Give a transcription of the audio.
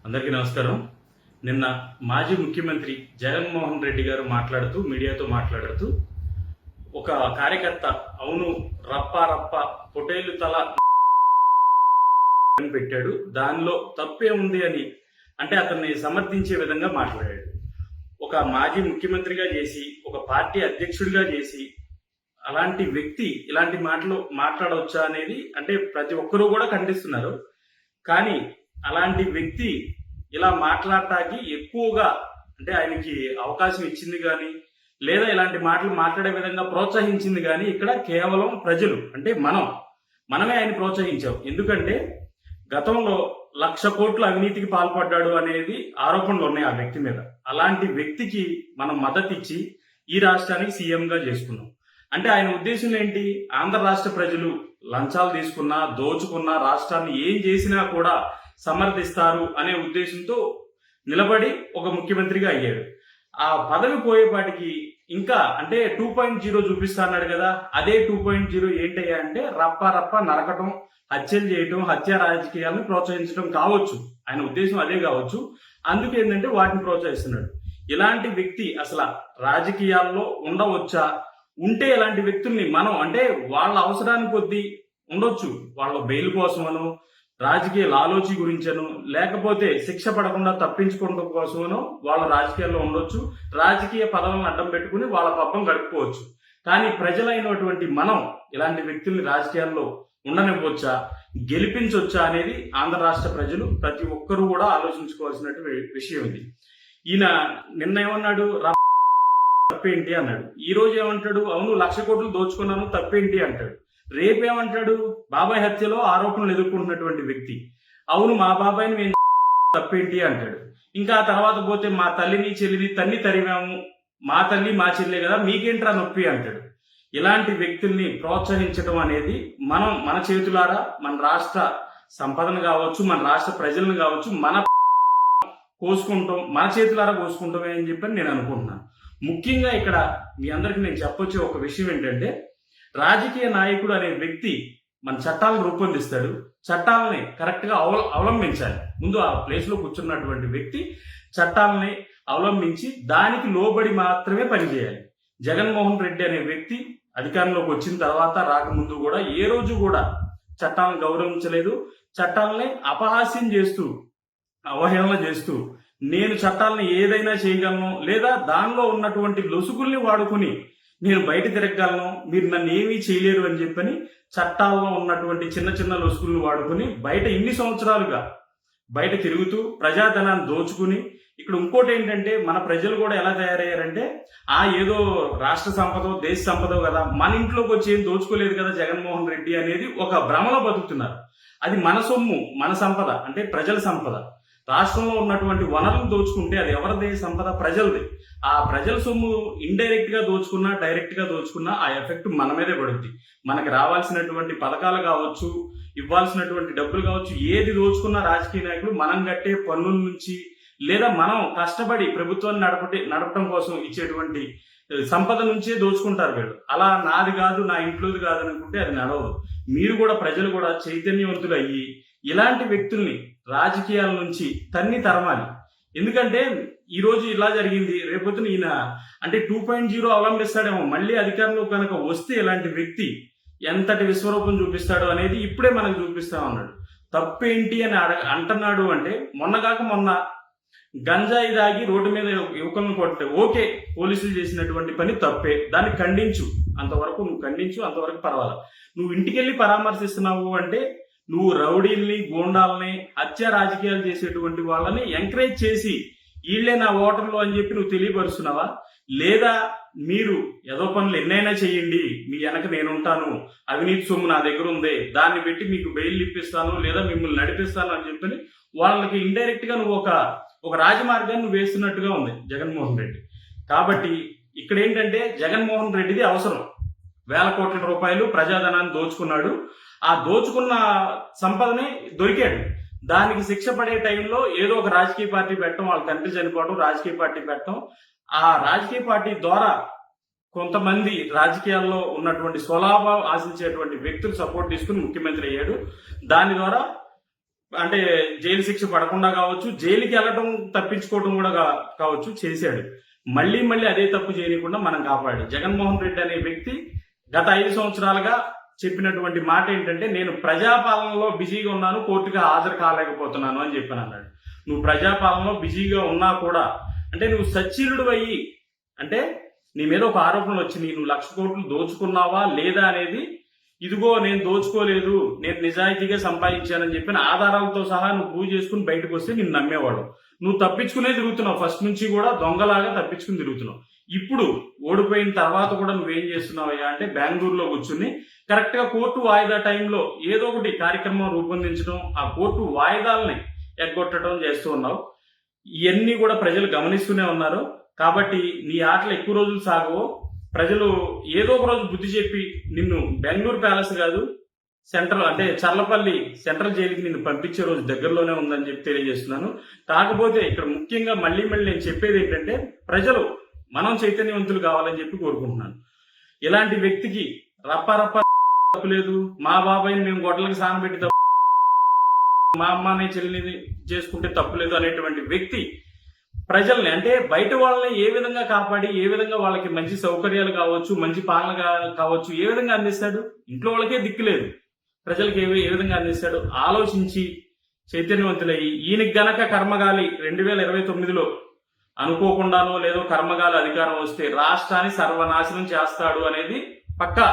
అందరికీ నమస్కారం. నిన్న మాజీ ముఖ్యమంత్రి జగన్మోహన్ రెడ్డి గారు మీడియాతో మాట్లాడుతూ ఒక కార్యకర్త అవును రప్ప రప్ప పొటేలు తల అని పెట్టాడు, దానిలో తప్పే ఉంది అని అంటే అతన్ని సమర్థించే విధంగా మాట్లాడాడు. ఒక మాజీ ముఖ్యమంత్రిగా చేసి ఒక పార్టీ అధ్యక్షుడిగా చేసి అలాంటి వ్యక్తి ఇలాంటి మాటలు మాట్లాడవచ్చా అనేది అంటే ప్రతి ఒక్కరూ కూడా ఖండిస్తున్నారు. కానీ అలాంటి వ్యక్తి ఇలా మాట్లాడటానికి ఎక్కువగా అంటే ఆయనకి అవకాశం ఇచ్చింది కానీ లేదా ఇలాంటి మాటలు మాట్లాడే విధంగా ప్రోత్సహించింది కానీ ఇక్కడ కేవలం ప్రజలు అంటే మనమే ఆయన ప్రోత్సహించాం. ఎందుకంటే గతంలో 1,00,000 కోట్ల అవినీతికి పాల్పడ్డాడు అనేది ఆరోపణలు ఉన్నాయి ఆ వ్యక్తి మీద. అలాంటి వ్యక్తికి మనం మద్దతు ఇచ్చి ఈ రాష్ట్రానికి సీఎంగా చేసుకున్నాం. అంటే ఆయన ఉద్దేశం ఏంటి? ఆంధ్ర రాష్ట్ర ప్రజలు లంచాలు తీసుకున్నా దోచుకున్నా రాష్ట్రాన్ని ఏం చేసినా కూడా సమర్థిస్తారు అనే ఉద్దేశంతో నిలబడి ఒక ముఖ్యమంత్రిగా అయ్యాడు. ఆ పదవి పోయేపాటికి ఇంకా అంటే 2.0 చూపిస్తా అన్నాడు కదా, అదే 2.0 ఏంటయ్యా అంటే రప్ప రప్ప నరకటం, హత్యలు చేయటం, హత్య రాజకీయాలను ప్రోత్సహించడం కావచ్చు. ఆయన ఉద్దేశం అదే కావచ్చు. అందుకేంటంటే వాటిని ప్రోత్సహిస్తున్నాడు. ఇలాంటి వ్యక్తి అసలు రాజకీయాల్లో ఉండవచ్చా? ఉంటే ఇలాంటి వ్యక్తుల్ని మనం అంటే వాళ్ళ అవసరానికి కొద్దీ ఉండొచ్చు, వాళ్ళ బెయిల్ కోసమనో రాజకీయ లాలోచి గురించను లేకపోతే శిక్ష పడకుండా తప్పించుకోవడం కోసమనో వాళ్ళ రాజకీయాల్లో ఉండొచ్చు, రాజకీయ పదవులను అడ్డం పెట్టుకుని వాళ్ళ పబ్బం గడుపుకోవచ్చు. కానీ ప్రజలైనటువంటి మనం ఇలాంటి వ్యక్తుల్ని రాజకీయాల్లో ఉండనివ్వచ్చా, గెలిపించవచ్చా అనేది ఆంధ్ర రాష్ట్ర ప్రజలు ప్రతి ఒక్కరూ కూడా ఆలోచించుకోవాల్సినటువంటి విషయం ఇది. ఈయన నిన్న ఏమన్నాడు? తప్పేంటి అన్నాడు. ఈ రోజు ఏమంటాడు? అవును 1,00,000 కోట్లు దోచుకున్నాను తప్పేంటి అంటాడు. రేపేమంటాడు? బాబాయ్ హత్యలో ఆరోపణలు ఎదుర్కొంటున్నటువంటి వ్యక్తి అవును మా బాబాయ్ని మేము తప్పేంటి అంటాడు. ఇంకా తర్వాత పోతే మా తల్లిని చెల్లిని తన్ని తరిమాము, మా తల్లి మా చెల్లె కదా మీకేంట్రా నొప్పి అంటాడు. ఇలాంటి వ్యక్తుల్ని ప్రోత్సహించడం అనేది మన చేతులారా మన రాష్ట్ర సంపదను కావచ్చు, మన రాష్ట్ర ప్రజలను కావచ్చు మన చేతులారా కోసుకుంటామే అని చెప్పని నేను అనుకుంటున్నాను. ముఖ్యంగా ఇక్కడ మీ అందరికి నేను చెప్పొచ్చే ఒక విషయం ఏంటంటే, రాజకీయ నాయకుడు అనే వ్యక్తి మన చట్టాలను రూపొందిస్తాడు, చట్టాలని కరెక్ట్ గా అవలంబించాలి. ముందు ఆ ప్లేస్ లో కూర్చున్నటువంటి వ్యక్తి చట్టాలని అవలంబించి దానికి లోబడి మాత్రమే పనిచేయాలి. జగన్మోహన్ రెడ్డి అనే వ్యక్తి అధికారంలోకి వచ్చిన తర్వాత రాకముందు కూడా ఏ రోజు కూడా చట్టాలను గౌరవించలేదు. చట్టాలని అపహాస్యం చేస్తూ అవహేళన చేస్తూ నేను చట్టాలను ఏదైనా చేయగలను లేదా దానిలో ఉన్నటువంటి లొసుగుల్ని వాడుకుని నేను బయట తిరగగలను, మీరు నన్ను ఏమీ చేయలేరు అని చెప్పని చట్టాల్లో ఉన్నటువంటి చిన్న చిన్న లొసుగుల్ని వాడుకుని బయట ఇన్ని సంవత్సరాలుగా బయట తిరుగుతూ ప్రజాధనాన్ని దోచుకుని ఇక్కడ ఇంకోటి ఏంటంటే మన ప్రజలు కూడా ఎలా తయారయ్యారంటే ఏదో రాష్ట్ర సంపద దేశ సంపద కదా మన ఇంట్లోకి వచ్చి ఏం దోచుకోలేదు కదా జగన్మోహన్ రెడ్డి అనేది ఒక భ్రమలో బతుకుతున్నారు. అది మన సొమ్ము, మన సంపద అంటే ప్రజల సంపద. రాష్ట్రంలో ఉన్నటువంటి వనరులు దోచుకుంటే అది ఎవరిదే సంపద? ప్రజలది. ఆ ప్రజల సొమ్ము ఇండైరెక్ట్ గా దోచుకున్నా డైరెక్ట్ గా దోచుకున్నా ఆ ఎఫెక్ట్ మన మీదే పడుద్ది. మనకి రావాల్సినటువంటి పథకాలు కావచ్చు, ఇవ్వాల్సినటువంటి డబ్బులు కావచ్చు, ఏది దోచుకున్నా రాజకీయ నాయకులు మనం కట్టే పన్నుల నుంచి లేదా మనం కష్టపడి ప్రభుత్వాన్ని నడపడం కోసం ఇచ్చేటువంటి సంపద నుంచే దోచుకుంటారు వీళ్ళు. అలా నాది కాదు నా ఇంట్లోది కాదు అనుకుంటే అది నడవదు. మీరు కూడా ప్రజలు కూడా చైతన్యవంతులు అయ్యి ఇలాంటి వ్యక్తుల్ని రాజకీయాల నుంచి తరమాలి. ఎందుకంటే ఈ రోజు ఇలా జరిగింది, రేపొద్దున ఈయన అంటే 2.0 అవలంబిస్తాడేమో. మళ్ళీ అధికారంలో కనుక వస్తే ఇలాంటి వ్యక్తి ఎంతటి విశ్వరూపం చూపిస్తాడు అనేది ఇప్పుడే మనకు చూపిస్తా ఉన్నాడు. తప్పేంటి అని అంటున్నాడు అంటే మొన్న గంజాయి దాగి రోడ్డు మీద యువకులను కొట్టే ఓకే, పోలీసులు చేసినటువంటి పని తప్పే, దాన్ని ఖండించు, అంతవరకు నువ్వు ఖండించు, అంతవరకు పర్వాలేదు. నువ్వు ఇంటికెళ్ళి పరామర్శిస్తున్నావు అంటే నువ్వు రౌడీల్ని గూండాలని హత్య రాజకీయాలు చేసేటువంటి వాళ్ళని ఎంకరేజ్ చేసి వీళ్లే నా ఓటర్లు అని చెప్పి నువ్వు తెలియపరుస్తున్నావా? లేదా మీరు ఏదో పనులు ఎన్నైనా చేయండి, మీ వెనక నేనుంటాను, అవినీతి సొమ్ము నా దగ్గర ఉంది, దాన్ని పెట్టి మీకు బెయిల్ ఇప్పిస్తాను లేదా మిమ్మల్ని నడిపిస్తాను అని చెప్పి వాళ్ళకి ఇండైరెక్ట్ గా నువ్వు ఒక రాజమార్గాన్ని నువ్వు వేస్తున్నట్టుగా ఉంది జగన్మోహన్ రెడ్డి. కాబట్టి ఇక్కడ ఏంటంటే జగన్మోహన్ రెడ్డిది అవసరం. 1,000 కోట్ల రూపాయలు ప్రజాధనాన్ని దోచుకున్నాడు. ఆ దోచుకున్న సంపదని దొరికాడు. దానికి శిక్ష పడే టైంలో ఏదో ఒక రాజకీయ పార్టీ పెట్టడం, వాళ్ళ తండ్రి చనిపోవడం, రాజకీయ పార్టీ పెట్టడం, ఆ రాజకీయ పార్టీ ద్వారా కొంతమంది రాజకీయాల్లో ఉన్నటువంటి స్వలాభం ఆశించేటువంటి వ్యక్తులు సపోర్ట్ తీసుకుని ముఖ్యమంత్రి అయ్యాడు. దాని ద్వారా అంటే జైలు శిక్ష పడకుండా కావచ్చు, జైలుకి వెళ్ళటం తప్పించుకోవడం కూడా కావచ్చు చేశాడు. మళ్ళీ మళ్ళీ అదే తప్పు చేయకుండా మనం కాపాడు. జగన్మోహన్ రెడ్డి అనే వ్యక్తి గత 5 సంవత్సరాలుగా చెప్పినటువంటి మాట ఏంటంటే, నేను ప్రజాపాలనలో బిజీగా ఉన్నాను, కోర్టుకి హాజరు కాలేకపోతున్నాను అని చెప్పాను అన్నాడు. నువ్వు ప్రజాపాలనలో బిజీగా ఉన్నా కూడా, అంటే నువ్వు సచ్చీలుడు అయ్యి, అంటే నీ మీద ఒక ఆరోపణలు వచ్చినాయి, నువ్వు 1,00,000 కోట్లు దోచుకున్నావా లేదా అనేది, ఇదిగో నేను దోచుకోలేదు, నేను నిజాయితీగా సంపాదించానని చెప్పిన ఆధారాలతో సహా నువ్వు ప్రూవ్ చేసుకుని బయటకు వస్తే నిన్ను నమ్మేవాడు. నువ్వు తప్పించుకునే తిరుగుతున్నావు, ఫస్ట్ నుంచి కూడా దొంగలాగా తప్పించుకుని తిరుగుతున్నావు. ఇప్పుడు ఓడిపోయిన తర్వాత కూడా నువ్వేం చేస్తున్నావయ్యా అంటే, బెంగళూరులో కూర్చుని కరెక్ట్ గా కోర్టు వాయిదా టైంలో ఏదో ఒకటి కార్యక్రమం రూపొందించడం, ఆ కోర్టు వాయిదాలని ఎగ్గొట్టడం చేస్తూ ఉన్నావు. ఇవన్నీ కూడా ప్రజలు గమనిస్తూనే ఉన్నారు. కాబట్టి నీ ఆటలు ఎక్కువ రోజులు సాగవు. ప్రజలు ఏదో ఒక రోజు బుద్ధి చెప్పి నిన్ను బెంగళూరు ప్యాలెస్ కాదు, సెంట్రల్ అంటే చర్లపల్లి సెంట్రల్ జైలుకి నిన్ను పంపించే రోజు దగ్గరలోనే ఉందని చెప్పి తెలియజేస్తున్నాను. కాకపోతే ఇక్కడ ముఖ్యంగా మళ్ళీ నేను చెప్పేది ఏంటంటే, ప్రజలు మనం చైతన్యవంతులు కావాలని చెప్పి కోరుకుంటున్నాను. ఇలాంటి వ్యక్తికి రప్ప తప్పులేదు, మా బాబాయిని మేము గొడ్డలకి సానబెట్టి తప్పు, మా అమ్మని చెల్లిని చేసుకుంటే తప్పులేదు అనేటువంటి వ్యక్తి ప్రజల్ని, అంటే బయట వాళ్ళని ఏ విధంగా కాపాడి, ఏ విధంగా వాళ్ళకి మంచి సౌకర్యాలు కావచ్చు, మంచి పాలన కావచ్చు, ఏ విధంగా అందిస్తాడు? ఇంట్లో వాళ్ళకే దిక్కులేదు, ప్రజలకు ఏ విధంగా అందిస్తాడు? ఆలోచించి చైతన్యవంతులయ్యి, ఈయనకి గనక కర్మగాలి 2029లో అనుకోకుండానో లేదో కర్మగాలి అధికారం వస్తే రాష్ట్రాన్ని సర్వనాశనం చేస్తాడు అనేది పక్కా.